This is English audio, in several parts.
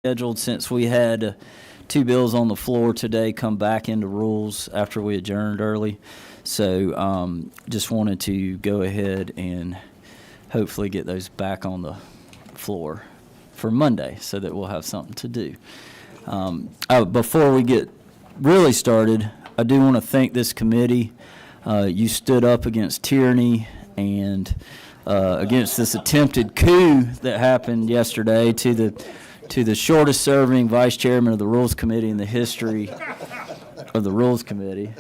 scheduled since we had two bills on the floor today come back into rules after we adjourned early. So just wanted to go ahead and hopefully get those back on the floor for Monday so that we'll have something to do. Before we get really started, I do want to thank this committee. You stood up against tyranny and against this attempted coup that happened yesterday to the shortest serving vice chairman of the Rules Committee in the history of the Rules Committee.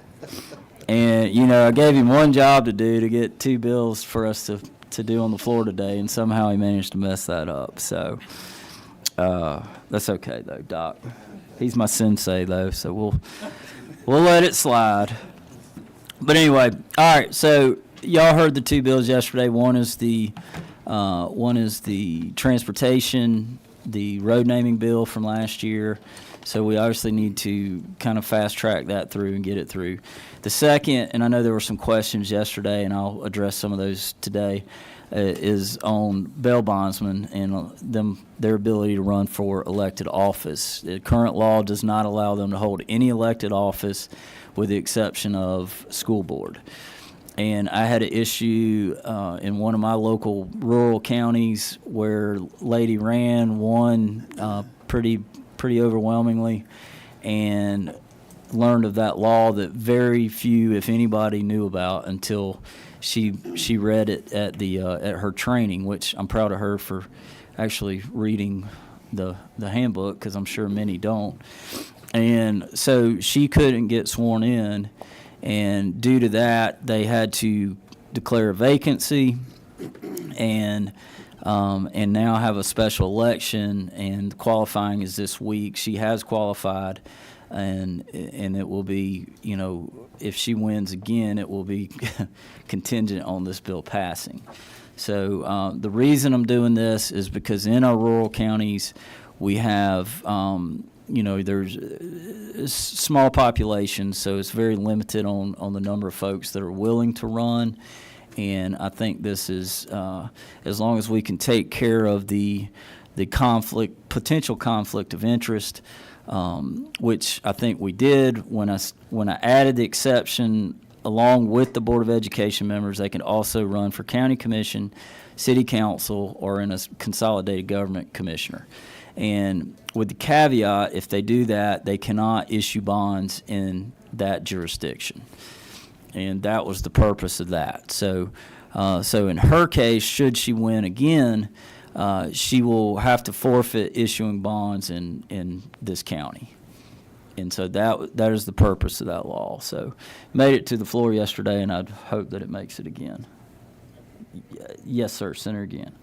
And, you know, I gave him one job to do to get two bills for us to do on the floor today, and somehow he managed to mess that up. So that's okay, though, Doc. He's my sensei, though, so we'll let it slide. But anyway, all right, so y'all heard the two bills yesterday. One is the transportation, the road naming bill from last year. So we obviously need to kind of fast track that through and get it through. The second, and I know there were some questions yesterday, and I'll address some of those today, is on bail bondsmen and their ability to run for elected office. The current law does not allow them to hold any elected office with the exception of school board. And I had an issue in one of my local rural counties where lady won pretty overwhelmingly, and learned of that law that very few, if anybody, knew about until she read it at her training, which I'm proud of her for actually reading the handbook, because I'm sure many don't. And so she couldn't get sworn in, and due to that, they had to declare a vacancy and now have a special election, and qualifying is this week. She has qualified, and it will be, you know, if she wins again, it will be contingent on this bill passing. So the reason I'm doing this is because in our rural counties, we have, you know, there's a small population, so it's very limited on the number of folks that are willing to run. And I think this is, as long as we can take care of the potential conflict of interest, which I think we did when I added the exception along with the Board of Education members. They can also run for county commission, city council, or in a consolidated government commissioner. And with the caveat, if they do that, they cannot issue bonds in that jurisdiction. And that was the purpose of that. So in her case, should she win again, she will have to forfeit issuing bonds in this county. And so that is the purpose of that law. So made it to the floor yesterday, and I'd hope that it makes it again. Yes, sir. Senator again.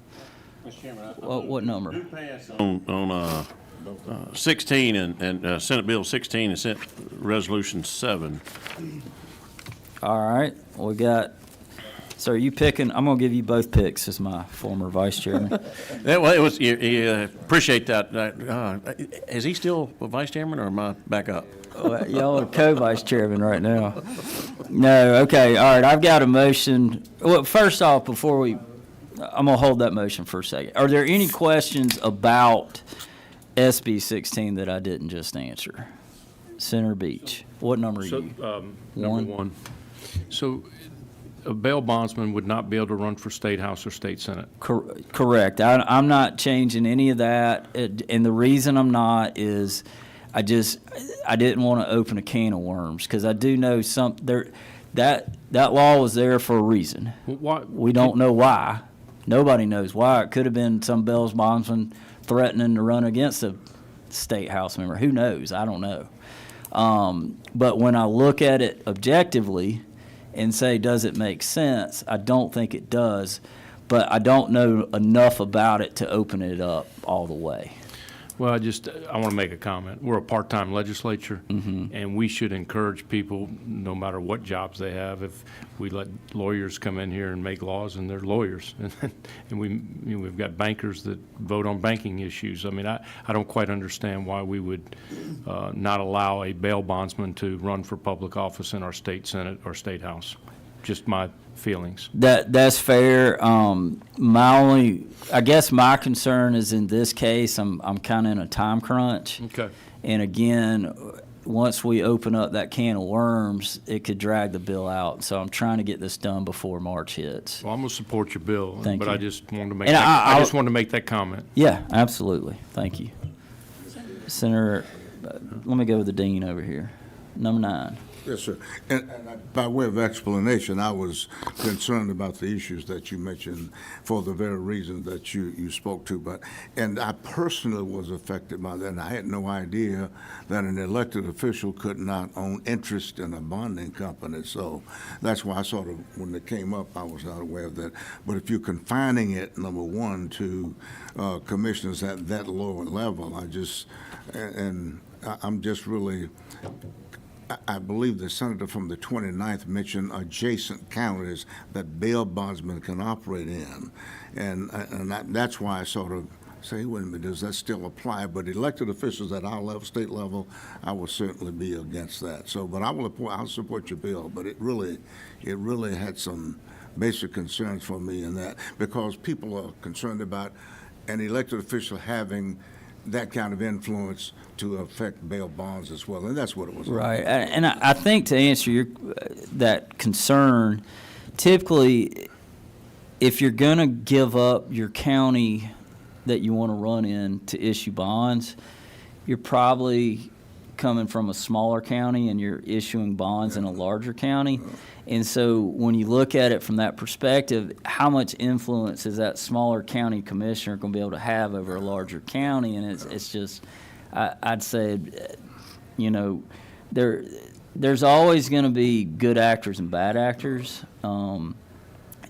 Mr. Chairman, what number? do pass on 16 and Senate Bill 16 and Senate Resolution 7. All right, we got. So are you picking? I'm going to give you both picks as my former vice chairman. Well, it was. Appreciate that. Is he still a vice chairman, or am I back up? Well, y'all are co-vice chairman right now. No, okay, all right. I've got a motion. Well, first off, I'm going to hold that motion for a second. Are there any questions about SB 16 that I didn't just answer? Senator Beach, what number are you? Number one. So a bail bondsman would not be able to run for state house or state senate. Correct. I'm not changing any of that, and the reason I'm not is I didn't want to open a can of worms, because I do know that law was there for a reason. We don't know why. Nobody knows why. It could have been some bail bondsman threatening to run against a state house member. Who knows? I don't know. But when I look at it objectively and say, does it make sense? I don't think it does, but I don't know enough about it to open it up all the way. Well, I want to make a comment. We're a part-time legislature, and we should encourage people, no matter what jobs they have. If we let lawyers come in here and make laws, and they're lawyers, and we've got bankers that vote on banking issues. I mean, I don't quite understand why we would not allow a bail bondsman to run for public office in our state senate or state house. just my feelings. That's fair. I guess my concern is in this case, I'm kind of in a time crunch. Okay. And again, once we open up that can of worms, it could drag the bill out. So I'm trying to get this done before March hits. Well, I'm gonna support your bill, Thank but you. I just wanted to make And that, I I'll- just wanted to make that comment. Yeah, absolutely. Thank you. Senator, let me go with the dean over here. Number 9. Yes, sir. And by way of explanation, I was concerned about the issues that you mentioned for the very reason that you spoke to. And I personally was affected by that. And I had no idea that an elected official could not own interest in a bonding company. So that's why I sort of, when it came up, I was not aware of that. But if you're confining it, number one, to commissioners at that lower level, I'm just really, I believe the senator from the 29th mentioned adjacent counties that bail bondsmen can operate in. And that's why I sort of say, wait a minute, does that still apply? But elected officials at our level, state level, I will certainly be against that. So, but I'll support your bill, but it really had some basic concerns for me in that, because people are concerned about an elected official having that kind of influence to affect bail bonds as well, and that's what it was. Right, and I think to answer that concern, typically, if you're going to give up your county that you want to run in to issue bonds, you're probably coming from a smaller county and you're issuing bonds in a larger county. And so when you look at it from that perspective, how much influence is that smaller county commissioner going to be able to have over a larger county? And it's just, I'd say, there's always going to be good actors and bad actors. And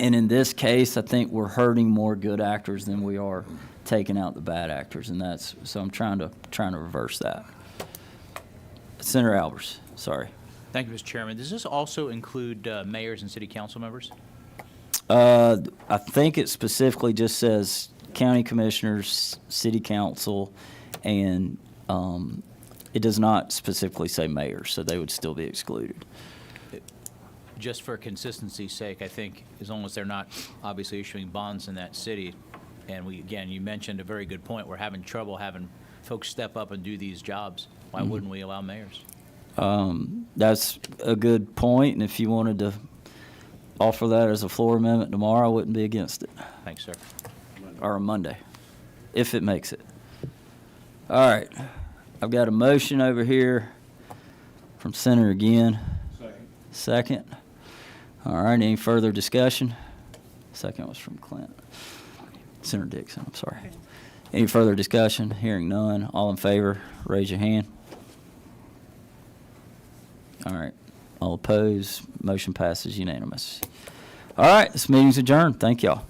in this case, I think we're hurting more good actors than we are taking out the bad actors. And so I'm trying to reverse that. Senator Albers, sorry. Thank you, Mr. Chairman. Does this also include mayors and city council members? I think it specifically just says county commissioners, city council, and it does not specifically say mayors, so they would still be excluded. Just for consistency's sake, I think as long as they're not obviously issuing bonds in that city, and again, you mentioned a very good point, we're having trouble having folks step up and do these jobs. Why wouldn't we allow mayors? That's a good point, and if you wanted to offer that as a floor amendment tomorrow, I wouldn't be against it, Thanks, sir. or Monday, if it makes it. All right, I've got a motion over here from Senator again. Second. All right, any further discussion? Second was from Clint. Senator Dixon, I'm sorry. Any further discussion? Hearing none. All in favor, raise your hand. All right. All opposed, motion passes unanimous. All right, this meeting's adjourned. Thank y'all.